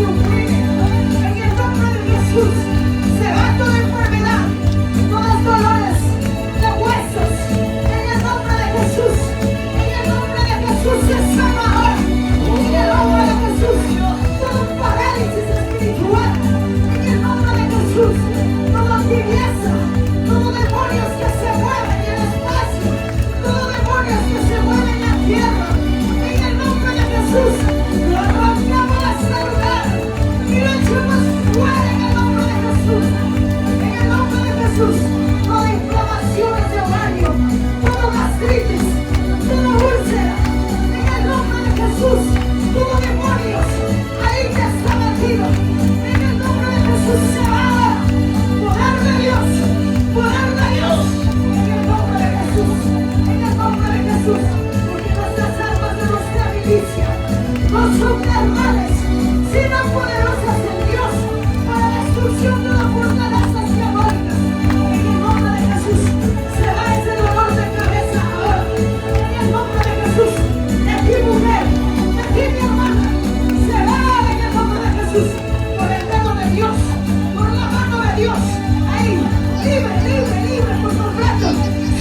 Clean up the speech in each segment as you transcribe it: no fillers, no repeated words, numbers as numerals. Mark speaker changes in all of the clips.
Speaker 1: te oprime. En el nombre de Jesús, se va toda enfermedad, todos dolores de huesos. En el nombre de Jesús, en el nombre de Jesús se sana ahora. En el nombre de Jesús, todo parálisis espiritual. En el nombre de Jesús, toda tibieza, todo demonios que se mueven en el espacio, todo demonios que se mueven en la tierra. En el nombre de Jesús, lo arrancamos de ese lugar y lo echamos fuera en el nombre de Jesús. En el nombre de Jesús, toda inflamación de ovario, todo gastritis, toda úlcera. En el nombre de Jesús, todo demonios, ahí ya está metido. En el nombre de Jesús se va. Poder de Dios, poder de Dios. En el nombre de Jesús, en el nombre de Jesús. Porque nuestras armas de nuestra milicia no son normales, sino poderosas en Dios para la destrucción de la fortalezas diabólicas. En el nombre de Jesús, se va ese dolor de cabeza ahora. En el nombre de Jesús, de ti mujer, de ti mi hermana, se va en el nombre de Jesús, por el dedo de Dios, por la mano de Dios. Ahí, libre, libre, libre por completo.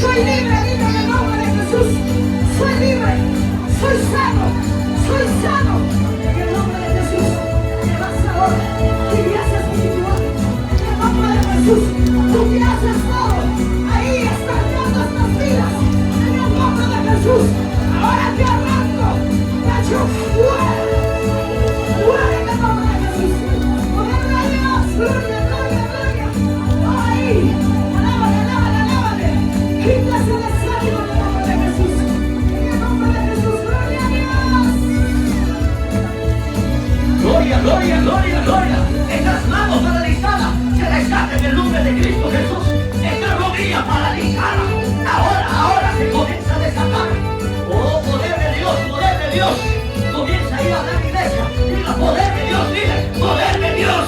Speaker 1: Soy libre, libre en el nombre de Jesús. Soy libre, soy sano, soy sano. En el nombre de Jesús, te vas ahora. Tibieza espiritual. En el nombre de Jesús, tú que haces todo. Ahí están todas las vidas. En el nombre de Jesús, ahora te arranco. Te echo fuera. Fuera en el nombre de Jesús. Poder de Dios, gloria, gloria, gloria. Ahí, alábale, alábale, alábale. Quítase el desánimo en el nombre de Jesús. En el nombre de Jesús, gloria a Dios.
Speaker 2: Gloria, gloria, gloria, gloria. Estas manos paralizadas se rescatan en el nombre de Cristo Jesús. Esta rodilla paralizada ahora se comienza a desatar. Oh, poder de Dios, poder de Dios. Comienza a ir a la iglesia. Diga, poder de Dios, dile, poder de Dios.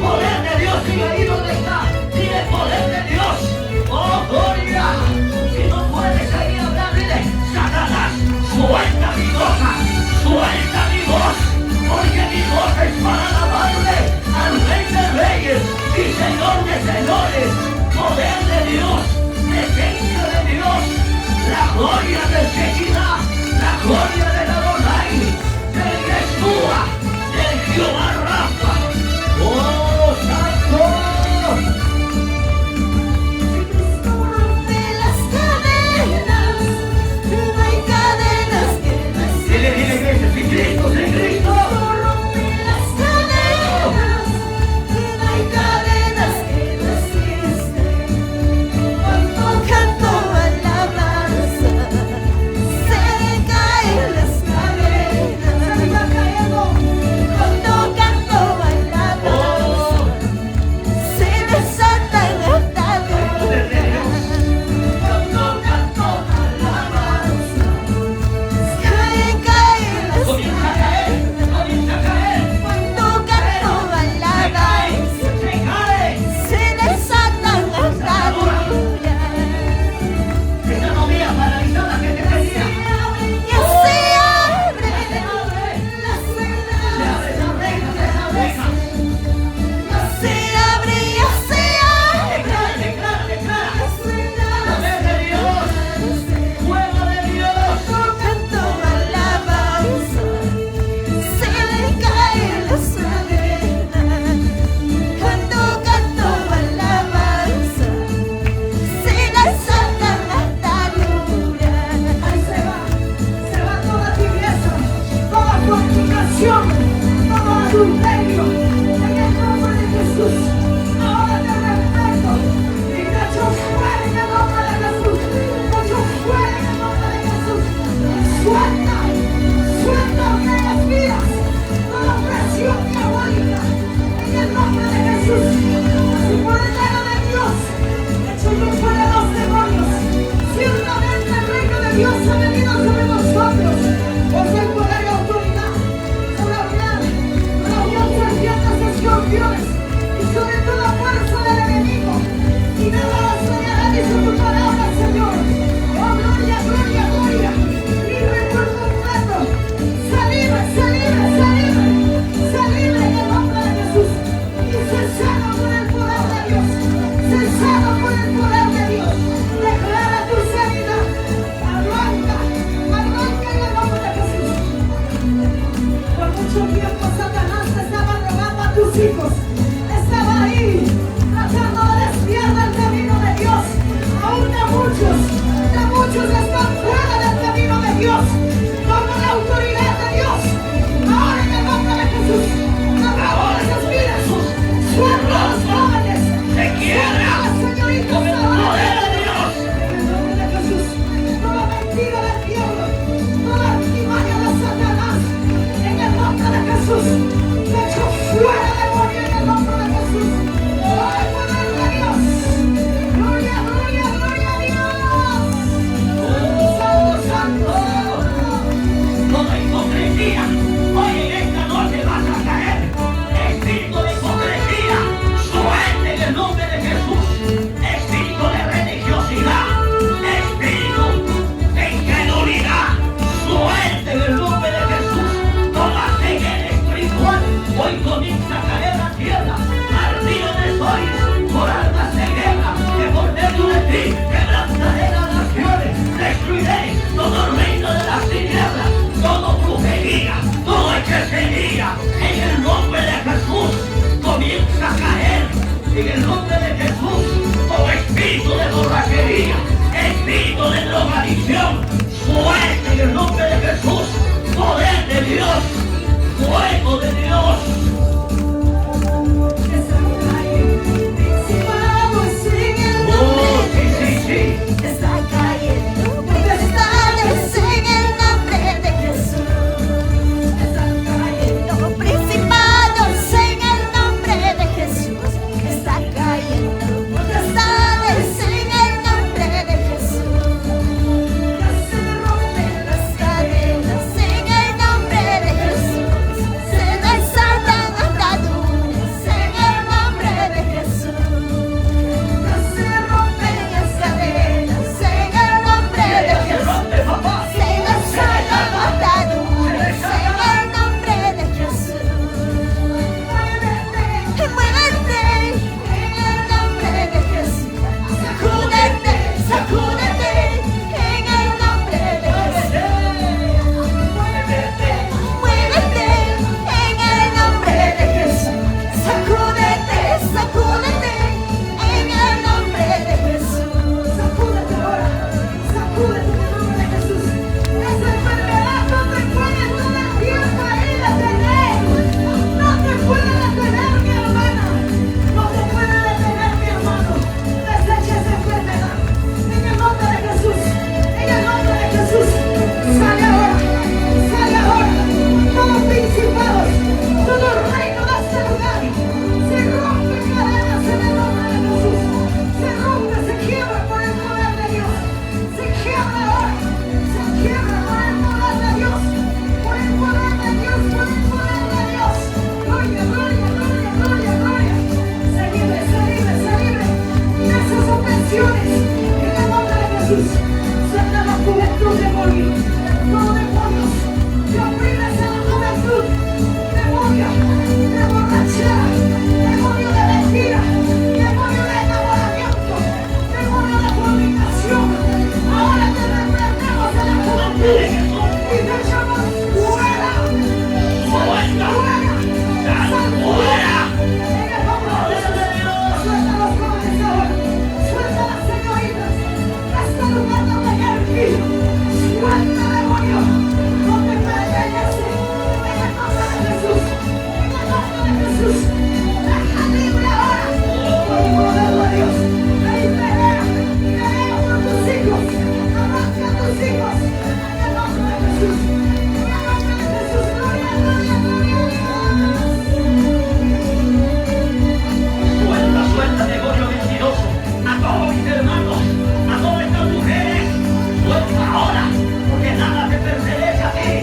Speaker 2: Poder de Dios, sigue ahí donde está. Dile, poder de Dios. Oh, gloria. Si no puedes ahí hablar, dile, Satanás, suelta mi boca, suelta mi voz. Porque mi voz es para alabarle al Rey de Reyes y Señor de Señores. Poder de Dios, presencia de Dios, la gloria del Shekinah, la gloria del Adonai, del Yeshua, del Jehová Rafa. ¡Oh, santo!
Speaker 1: Cristo rompe las cadenas. No hay cadenas que
Speaker 2: Dile, dile, iglesia, si Cristo, si Cristo.
Speaker 1: rompe las cadenas. No hay cadenas que resisten. Cuando canto alabanza, se caen las cadenas. Se va cayendo. Cuando canto alabanza, se desatan ataduras. Cuando canto alabanza, caen las
Speaker 2: Comienza a caer, comienza a caer.
Speaker 1: Cuando canto alabanza,
Speaker 2: Se cae.
Speaker 1: se desatan ataduras.
Speaker 2: Esa novia paralizada que te tenía.
Speaker 1: Y se abre las venas.
Speaker 2: Esa reja, esa reja.
Speaker 1: Se abre, ya se abre
Speaker 2: Declara, declara, declara.
Speaker 1: las venas.
Speaker 2: Poder de Dios, fuego de Dios.
Speaker 1: Cuando canto alabanza, se le caen las cadenas. Cuando canto alabanza, se desatan ataduras. Ahí se va toda tibieza, toda fornicación, todo adulterio. En el nombre de Jesús, ahora te respeto y te echo fuera en el nombre de Jesús. Te echo fuera en el nombre de Jesús. Suelta, suelta de las vidas, toda opresión diabólica. En el nombre de Jesús, y por el dedo de Dios, echo yo fuera los demonios. Ciertamente el reino de Dios ha venido sobre nosotros. Por el poder y autoridad, sobre hablar, sobre chicos estaban ahí tratando de desviar del camino de Dios. Aún de muchos están fuera del camino de Dios. Toma la autoridad de Dios. Ahora en el nombre de Jesús. Ahora esas vidas. Suelta a los jóvenes.
Speaker 2: Se quiebra
Speaker 1: Suelta a las señoritas.
Speaker 2: con el poder de Dios.
Speaker 1: En el nombre de Jesús. Toda mentira del diablo. Toda artimaña de Satanás. En el nombre de Jesús. Se echó fuera demonio en el nombre de Jesús. ¡Oh, el poder de Dios! ¡Gloria, gloria, gloria a Dios!
Speaker 2: ¡Oh, santo! Toda hipocresía, hoy en esta noche vas a caer. Espíritu de hipocresía, suelte en el nombre de Jesús. Espíritu de religiosidad, espíritu de incredulidad, suelte en el nombre de Jesús. Toda ceguera espiritual, hoy comienza a caer la tierra. Ardides sois por almas de guerra, que por medio de ti quebrantaré las naciones, destruiré todo reino de las tinieblas, todo brujería, todo hechicería, en el nombre de Jesús, comienza a caer, en el nombre de Jesús, todo espíritu de borrachería, espíritu de drogadicción, suelta en el nombre de Jesús, poder de Dios, fuego de Dios.
Speaker 1: Principados en el
Speaker 2: Oh,
Speaker 1: nombre de
Speaker 2: sí, sí, sí.
Speaker 1: está cayendo. Potestades en el nombre de Jesús. Están cayendo. Principados en el nombre de Jesús. Está cayendo. Potestades en el nombre de Jesús. Ya se rompen las cadenas en el nombre de Jesús. Se desatan ataduras en el nombre de Jesús. Ya se rompen las cadenas en el nombre de
Speaker 2: Se
Speaker 1: Jesús.
Speaker 2: rompe, papá.
Speaker 1: Se desatan ataduras en el nombre de Jesús. Muévete en el nombre de Jesús. Sacúdete, sacúdete en el nombre de Jesús. Muévete en el nombre de Jesús. Sacúdete, sacúdete en el nombre de Jesús. Sacúdete ahora, sacúdete en el nombre de Jesús. Esa enfermedad no te puede todo el tiempo ahí detener. No te puede detener, mi hermana. No te puede detener, mi hermano. Desecha esa enfermedad. En el nombre de Jesús. En el nombre de Jesús. Sale ahora. Sale ahora. Todos principados. Todo reino de este lugar. Se rompen cadenas en el nombre de Jesús. Se rompe, se quiebra por el poder de Dios. Se quiebra ahora. Se quiebra por el poder de Dios. Por el poder de Dios. Por el poder de Dios. Gloria, gloria, gloria, gloria, gloria. Se libre, se libre, se libre. De esas opresiones. En el nombre de Jesús. Suelta la juventud, demonio. Todo demonios que oprimes a la juventud. Demonio de borrachera. Demonio de mentira. Demonio de enamoramiento. Demonio de fornicación. Ahora te reprendemos a la juventud. Y te echamos fuera.
Speaker 2: Fuera.
Speaker 1: Sal
Speaker 2: Fuera.
Speaker 1: en el nombre de Jesús. Suelta a los jóvenes ahora. Suelta a las señoritas. Este lugar no te permite. Suelta, demonio. No te pertenece. En el nombre de Jesús. En el nombre de Jesús. Deja libre ahora. Por el poder de Dios. Ahí pelea. Pelea por tus hijos. Arranca a tus hijos. En el nombre de Jesús. En el nombre de Jesús. Gloria, gloria, gloria a Dios.
Speaker 2: Suelta, suelta, demonio mentiroso, a todos mis hermanos, a todas estas mujeres, suelta ahora, porque nada te pertenece a ti.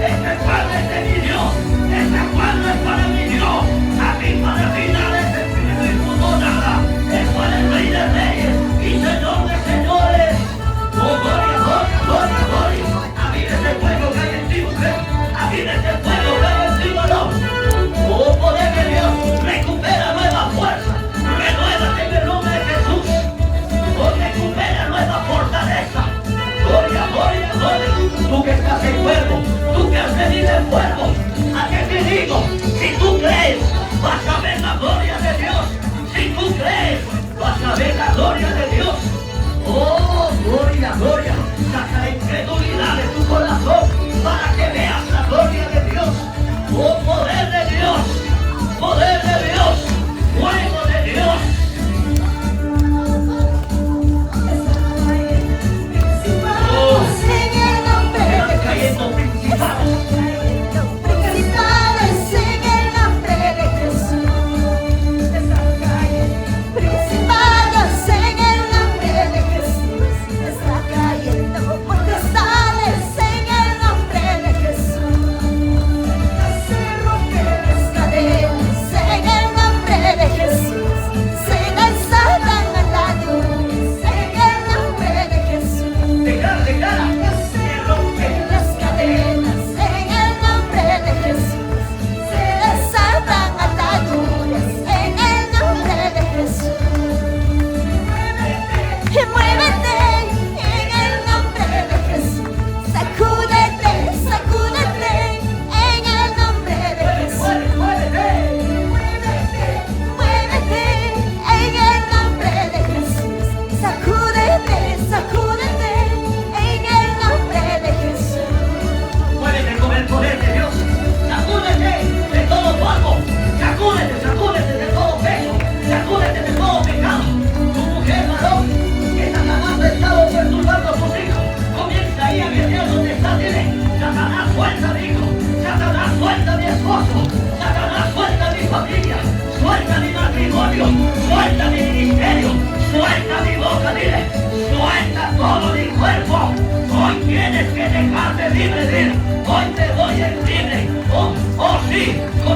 Speaker 2: Este pueblo es de mi Dios, este pueblo es para mi Dios, a mí para final este espíritu inmundo nada, es para el Rey de Reyes y Señor de Señores. Oh, gloria, gloria, gloria, gloria, a mí de ese fuego que hay en ti, mujer, a mí de ese fuego que hay en ti, varón. Oh, poder de Dios, recupera nueva fuerza, renuévate en el nombre de Jesús. Oh, recupera nueva fortaleza. Gloria, gloria, gloria. Tú que estás enfermo, tú que has venido enfermo, ¿a qué te digo? Si tú crees, vas a ver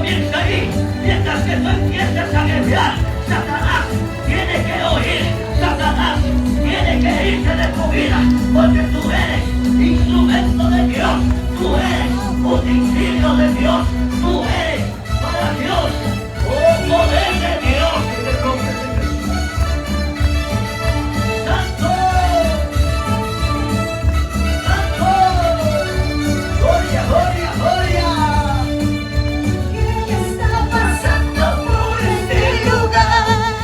Speaker 2: comienza ahí. Mientras que tú empiezas a guerrear, Satanás tiene que oír. Satanás tiene que irse de tu vida, porque tú eres instrumento de Dios. Tú eres utensilio de Dios. Tú eres para Dios un poder de Dios. En el nombre de Jesús. Santo, santo, gloria, gloria, gloria.
Speaker 1: ¿Qué está pasando por este lugar?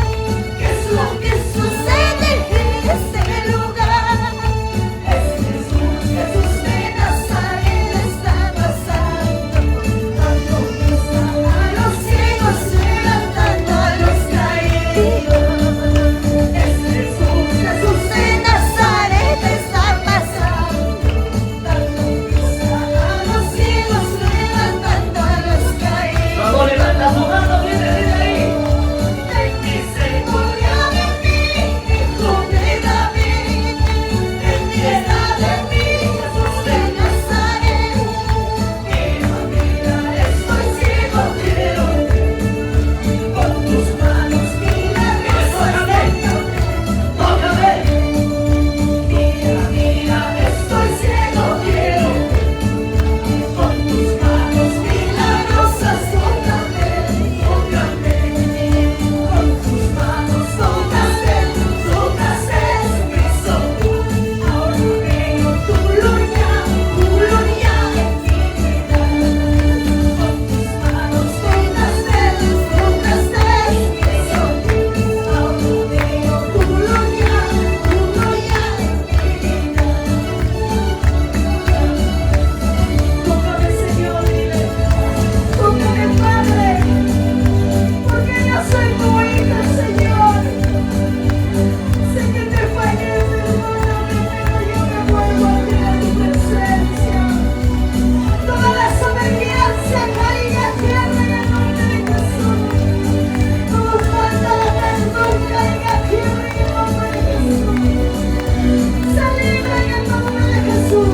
Speaker 1: ¿Qué es lo que sucede en este lugar? Es Jesús, Jesús de Nazaret está pasando, dando vista a los ciegos, levantando a los caídos. Es Jesús, Jesús de Nazaret está pasando, dando vista a los ciegos, levantando a los caídos.
Speaker 2: Luego levanta tu mano, viene ahí.
Speaker 1: Ten misericordia de mí, Hijo de David. Ten piedad de mí, Jesús de Nazaret. Mira, estoy ciego, quiero con tus manos milagrosas tócame.
Speaker 2: Tócame.
Speaker 1: Mira, estoy ciego, quiero con tus manos milagrosas tócame, tócame. Con tus manos tocaste Cristo. Ahora veo tu gloria en mi vida. Con tus manos tocaste Cristo. Ahora veo tu gloria en mi vida. Tócame, Señor, dile. Tócame, Padre, porque yo soy tu hija, Señor. Sé que te fallé, perdóname, pero yo me vuelvo a ti a tu presencia. Toda desobediencia, caiga en tierra en el nombre de Jesús. Toda falta de perdón, caiga en tierra en el nombre de Jesús. Se libre en el nombre de Jesús.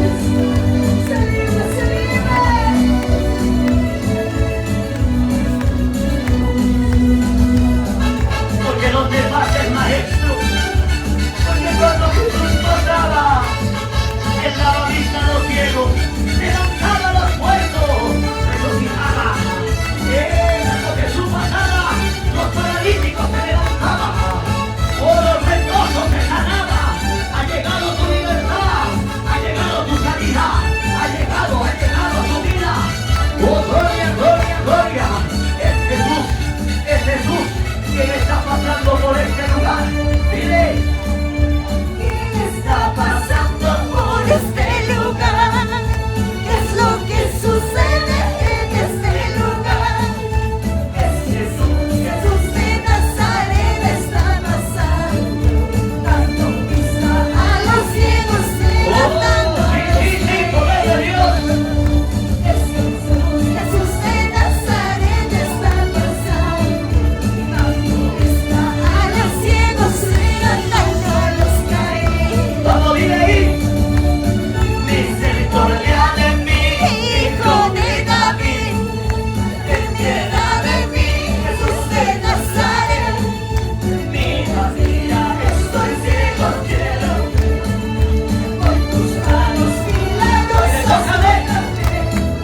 Speaker 1: Se libre, se libre.
Speaker 2: Porque no te pases, maestro. Porque cuando Jesús pasaba, él daba vista a los ciegos, levantaba a los muertos, resucitaba. Cuando Jesús pasaba, los paralíticos se levantaban. Los leprosos se sanaban. Ha llegado tu libertad, ha llegado tu sanidad, ha llegado tu vida. Oh, gloria, gloria, gloria. Es Jesús quien está pasando por este lugar. Dile,
Speaker 1: ¿Quién está pasando por este lugar? ¿Qué es lo que sucede en este lugar? Es Jesús, Jesús de Nazaret está pasando, dando vista a los ciegos, levantando a los
Speaker 2: sí, poder de Dios.
Speaker 1: Es Jesús, Jesús de Nazaret está pasando, dando vista a los ciegos, levantando a los caídos.
Speaker 2: Vamos, dile ahí. Misericordia de mí,
Speaker 1: Hijo de David, ten piedad de mí, Jesús de Nazaret. Mira, estoy ciego, quiero con tus manos milagrosas tócame.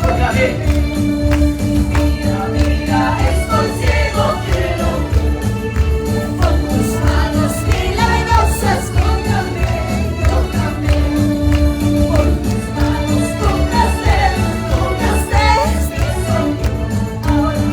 Speaker 2: tócame.
Speaker 1: Mira, estoy ciego, quiero con tus manos milagrosas tócame, tócame. Con tus manos tocaste Cristo. Ahora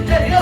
Speaker 2: interior.